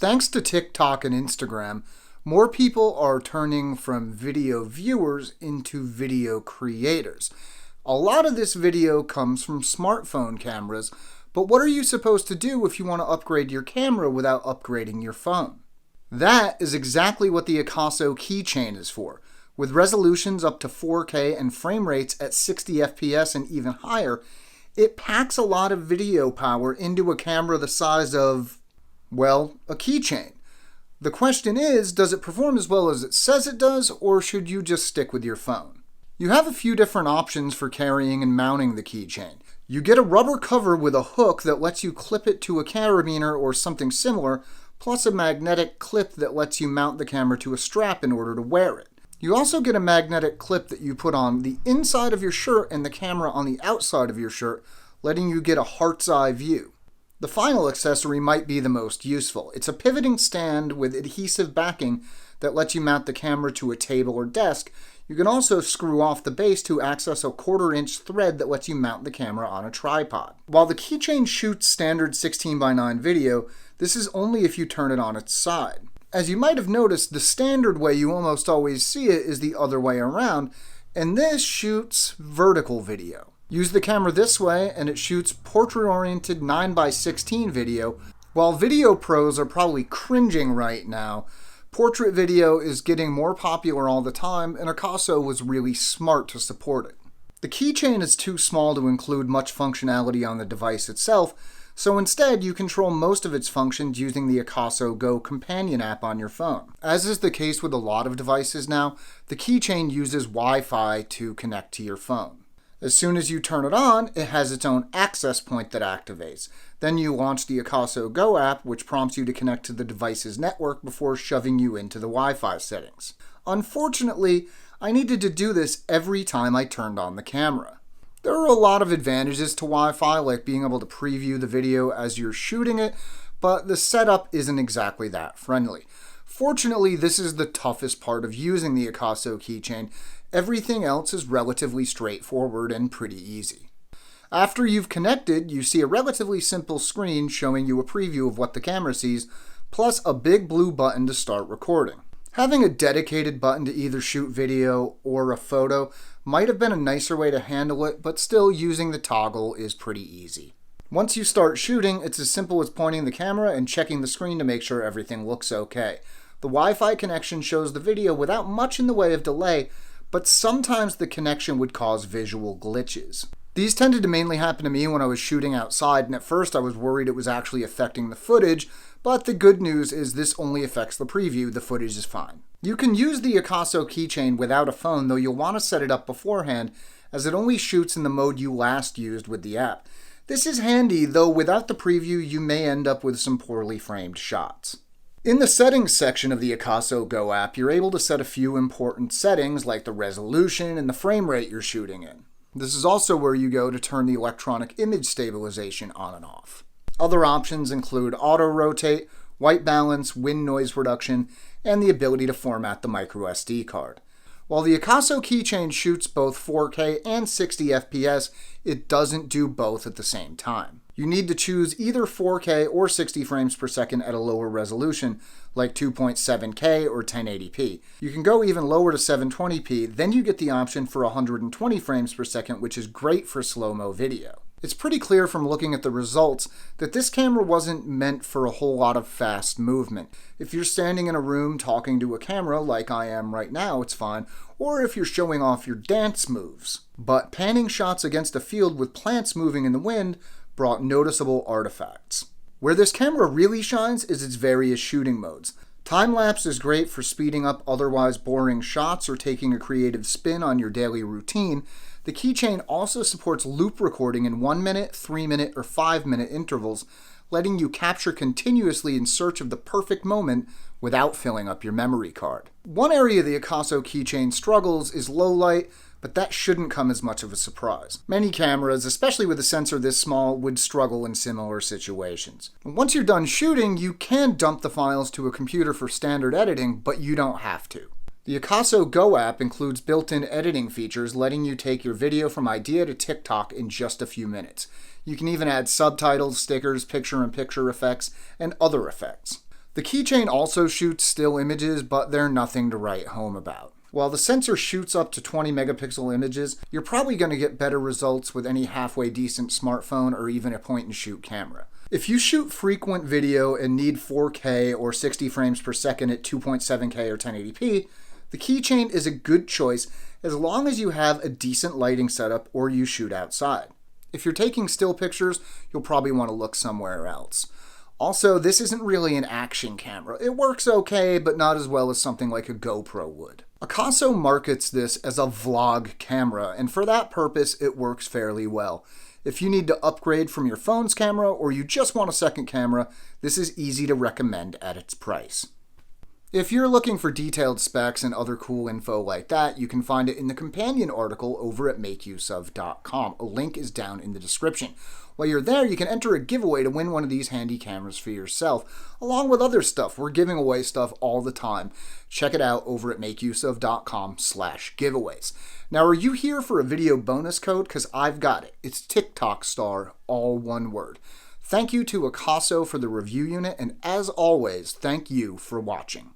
Thanks to TikTok and Instagram, more people are turning from video viewers into video creators. A lot of this video comes from smartphone cameras, but what are you supposed to do if you want to upgrade your camera without upgrading your phone? That is exactly what the AKASO Keychain is for. With resolutions up to 4K and frame rates at 60 FPS and even higher, it packs a lot of video power into a camera the size of, well, a keychain. The question is, does it perform as well as it says it does, or should you just stick with your phone? You have a few different options for carrying and mounting the keychain. You get a rubber cover with a hook that lets you clip it to a carabiner or something similar, plus a magnetic clip that lets you mount the camera to a strap in order to wear it. You also get a magnetic clip that you put on the inside of your shirt and the camera on the outside of your shirt, letting you get a heart's eye view. The final accessory might be the most useful. It's a pivoting stand with adhesive backing that lets you mount the camera to a table or desk. You can also screw off the base to access a 1/4-inch thread that lets you mount the camera on a tripod. While the keychain shoots standard 16:9 video, this is only if you turn it on its side. As you might have noticed, the standard way you almost always see it is the other way around, and this shoots vertical video. Use the camera this way and it shoots portrait-oriented 9:16 video. While video pros are probably cringing right now, portrait video is getting more popular all the time, and AKASO was really smart to support it. The keychain is too small to include much functionality on the device itself, so instead you control most of its functions using the AKASO Go companion app on your phone. As is the case with a lot of devices now, the keychain uses Wi-Fi to connect to your phone. As soon as you turn it on, it has its own access point that activates. Then you launch the AKASO Go app, which prompts you to connect to the device's network before shoving you into the Wi-Fi settings. Unfortunately, I needed to do this every time I turned on the camera. There are a lot of advantages to Wi-Fi, like being able to preview the video as you're shooting it, but the setup isn't exactly that friendly. Fortunately, this is the toughest part of using the AKASO keychain. Everything else is relatively straightforward and pretty easy. After you've connected, you see a relatively simple screen showing you a preview of what the camera sees, plus a big blue button to start recording. Having a dedicated button to either shoot video or a photo might have been a nicer way to handle it, but still using the toggle is pretty easy. Once you start shooting, it's as simple as pointing the camera and checking the screen to make sure everything looks okay. The Wi-Fi connection shows the video without much in the way of delay, but sometimes the connection would cause visual glitches. These tended to mainly happen to me when I was shooting outside, and at first I was worried it was actually affecting the footage, but the good news is this only affects the preview. The footage is fine. You can use the AKASO keychain without a phone, though you'll want to set it up beforehand, as it only shoots in the mode you last used with the app. This is handy, though without the preview you may end up with some poorly framed shots. In the settings section of the AKASO Go app, you're able to set a few important settings like the resolution and the frame rate you're shooting in. This is also where you go to turn the electronic image stabilization on and off. Other options include auto rotate, white balance, wind noise reduction, and the ability to format the microSD card. While the AKASO keychain shoots both 4K and 60 FPS, it doesn't do both at the same time. You need to choose either 4K or 60 frames per second at a lower resolution, like 2.7K or 1080p. You can go even lower to 720p, then you get the option for 120 frames per second, which is great for slow-mo video. It's pretty clear from looking at the results that this camera wasn't meant for a whole lot of fast movement. If you're standing in a room talking to a camera like I am right now, it's fine, or if you're showing off your dance moves. But panning shots against a field with plants moving in the wind brought noticeable artifacts. Where this camera really shines is its various shooting modes. Time-lapse is great for speeding up otherwise boring shots or taking a creative spin on your daily routine. The keychain also supports loop recording in 1 minute, 3 minute, or 5 minute intervals, letting you capture continuously in search of the perfect moment without filling up your memory card. One area the AKASO keychain struggles is low light, but that shouldn't come as much of a surprise. Many cameras, especially with a sensor this small, would struggle in similar situations. Once you're done shooting, you can dump the files to a computer for standard editing, but you don't have to. The AKASO Go app includes built-in editing features, letting you take your video from idea to TikTok in just a few minutes. You can even add subtitles, stickers, picture-in-picture effects, and other effects. The Keychain also shoots still images, but they're nothing to write home about. While the sensor shoots up to 20 megapixel images, you're probably going to get better results with any halfway decent smartphone or even a point-and-shoot camera. If you shoot frequent video and need 4K or 60 frames per second at 2.7K or 1080p, the Keychain is a good choice as long as you have a decent lighting setup or you shoot outside. If you're taking still pictures, you'll probably want to look somewhere else. Also, this isn't really an action camera. It works okay, but not as well as something like a GoPro would. AKASO markets this as a vlog camera, and for that purpose, it works fairly well. If you need to upgrade from your phone's camera or you just want a second camera, this is easy to recommend at its price. If you're looking for detailed specs and other cool info like that, you can find it in the companion article over at makeuseof.com. A link is down in the description. While you're there, you can enter a giveaway to win one of these handy cameras for yourself, along with other stuff. We're giving away stuff all the time. Check it out over at makeuseof.com/giveaways. Now, are you here for a video bonus code? Because I've got it. It's TikTok star, all one word. Thank you to AKASO for the review unit, and as always, thank you for watching.